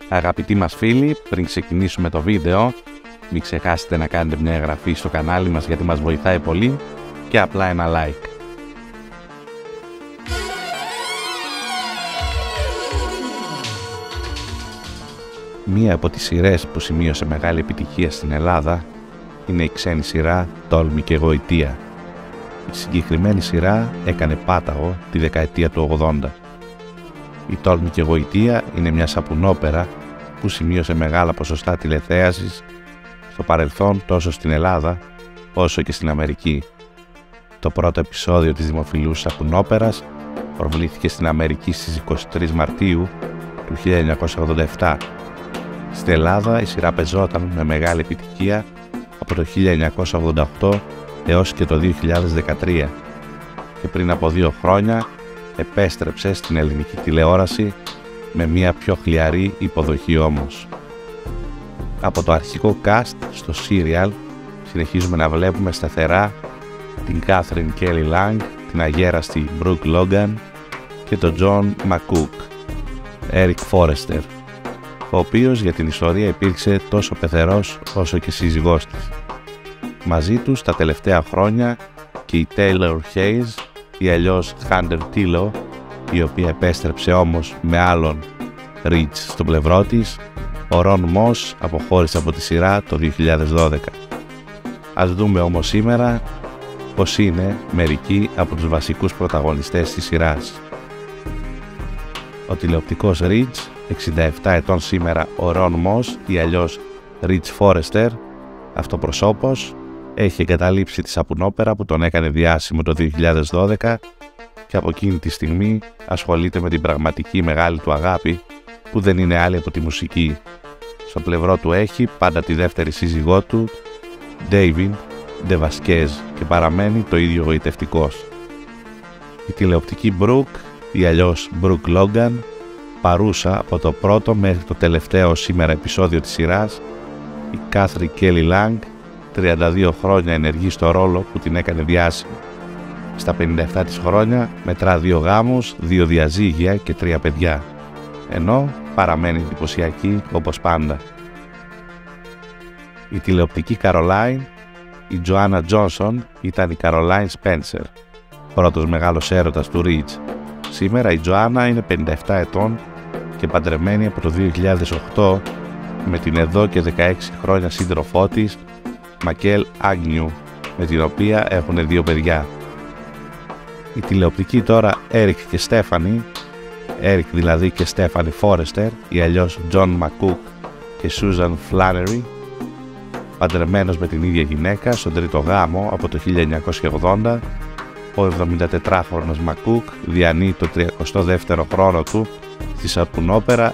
Αγαπητοί μας φίλοι, πριν ξεκινήσουμε το βίντεο, μην ξεχάσετε να κάνετε μια εγγραφή στο κανάλι μας γιατί μας βοηθάει πολύ και απλά ένα like. Μία από τις σειρές που σημείωσε μεγάλη επιτυχία στην Ελλάδα είναι η ξένη σειρά «Τόλμη και Γοητεία». Η συγκεκριμένη σειρά έκανε πάταγο τη δεκαετία του 80. Η «Τόλμη και Γοητεία» είναι μια σαπουνόπερα που σημείωσε μεγάλα ποσοστά τηλεθέασης στο παρελθόν τόσο στην Ελλάδα όσο και στην Αμερική. Το πρώτο επεισόδιο της δημοφιλούς σαπουνόπερας προβλήθηκε στην Αμερική στις 23 Μαρτίου του 1987. Στην Ελλάδα η σειρά πεζόταν με μεγάλη επιτυχία από το 1988 έως και το 2013 και πριν από 2 χρόνια επέστρεψε στην ελληνική τηλεόραση με μια πιο χλιαρή υποδοχή όμως. Από το αρχικό cast στο serial συνεχίζουμε να βλέπουμε σταθερά την Κάθριν Κέλι Λανγκ, την αγέραστη Μπρουκ Λόγκαν και τον Τζον Μακκούκ, Έρικ Φόρεστερ, ο οποίος για την ιστορία υπήρξε τόσο πεθερός όσο και σύζυγός της. Μαζί τους τα τελευταία χρόνια και η Taylor Hayes ή αλλιώς Hunter Tilo, η οποία επέστρεψε όμως με άλλον Ridge στο πλευρό της. Ο Ron Moss αποχώρησε από τη σειρά το 2012. Ας δούμε όμως σήμερα πως είναι μερικοί από τους βασικούς πρωταγωνιστές της σειράς. Ο τηλεοπτικός Ridge, 67 ετών σήμερα, ο Ron Moss ή αλλιώς Ridge Forrester, αυτοπροσώπος, έχει εγκαταλείψει τη σαπουνόπερα που τον έκανε διάσημο το 2012 και από εκείνη τη στιγμή ασχολείται με την πραγματική μεγάλη του αγάπη που δεν είναι άλλη από τη μουσική. Στο πλευρό του έχει πάντα τη δεύτερη σύζυγό του, David De Vasquez, και παραμένει το ίδιο γοητευτικός. Η τηλεοπτική Brooke ή αλλιώς Brooke Λόγκαν, παρούσα από το πρώτο μέχρι το τελευταίο σήμερα επεισόδιο της σειράς, η Κάθριν Κέλι Λανγκ, 32 χρόνια ενεργή στο ρόλο που την έκανε διάσημη. Στα 57 της χρόνια μετρά 2 γάμους, 2 διαζύγια και 3 παιδιά, ενώ παραμένει εντυπωσιακή όπως πάντα. Η τηλεοπτική Caroline, η Joanna Johnson, ήταν η Caroline Spencer, πρώτος μεγάλος έρωτας του Ridge. Σήμερα η Joanna είναι 57 ετών και παντρεμένη από το 2008 με την εδώ και 16 χρόνια σύντροφό της, Μακέλ Άγνιου, με την οποία έχουν 2 παιδιά. Η τηλεοπτική τώρα Έρικ και Στέφανη, Έρικ δηλαδή και Στέφανη Φόρεστερ ή αλλιώς Τζον Μακκούκ και Σούζαν Φλάνερι, παντρεμένος με την ίδια γυναίκα στον τρίτο γάμο από το 1980, ο 74χρονος Μακκούκ διανύει το 32ο χρόνο του στη σαπουνόπερα,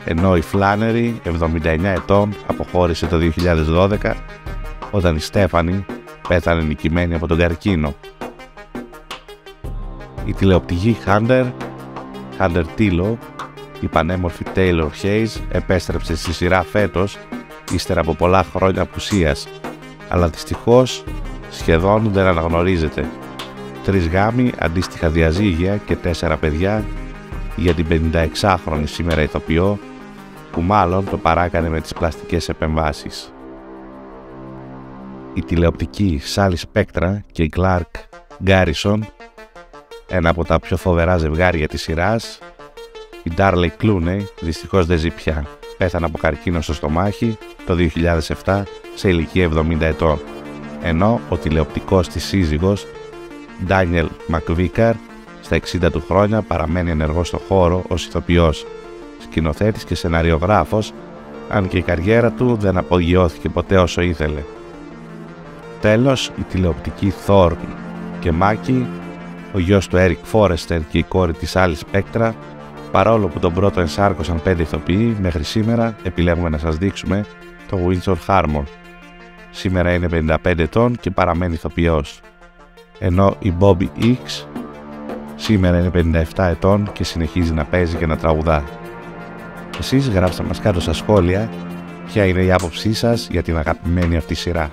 ενώ η Φλάνερι, 79 ετών, αποχώρησε το 2012 όταν η Στέφανη πέθανε νικημένη από τον καρκίνο. Η τηλεοπτική Hunter Tilo, η πανέμορφη Taylor Hayes, επέστρεψε στη σειρά φέτος ύστερα από πολλά χρόνια απουσίας, αλλά δυστυχώς σχεδόν δεν αναγνωρίζεται. 3 γάμοι, αντίστοιχα διαζύγια και 4 παιδιά για την 56χρονη σήμερα ηθοποιό, που μάλλον το παράκανε με τις πλαστικές επεμβάσεις. Η τηλεοπτική Sally Spectra και η Clark Garrison, ένα από τα πιο φοβερά ζευγάρια της σειράς, η Darley Clooney δυστυχώς δεν ζει πια. Πέθανε από καρκίνο στο στομάχι το 2007 σε ηλικία 70 ετών, ενώ ο τηλεοπτικός της σύζυγος Daniel McVicar στα 60 του χρόνια παραμένει ενεργός στο χώρο ως ηθοποιός, σκηνοθέτης και σεναριογράφος, αν και η καριέρα του δεν απογειώθηκε ποτέ όσο ήθελε. Τέλος, η τηλεοπτική Thorne και Maki, ο γιος του Eric Forrester και η κόρη της Sally Spectra, παρόλο που τον πρώτο ενσάρκωσαν 5 ηθοποιοί, μέχρι σήμερα επιλέγουμε να σας δείξουμε το Windsor Harmon. Σήμερα είναι 55 ετών και παραμένει ηθοποιός, ενώ η Bobby X σήμερα είναι 57 ετών και συνεχίζει να παίζει και να τραγουδά. Εσείς γράψτε μας κάτω στα σχόλια ποια είναι η άποψή σας για την αγαπημένη αυτή σειρά.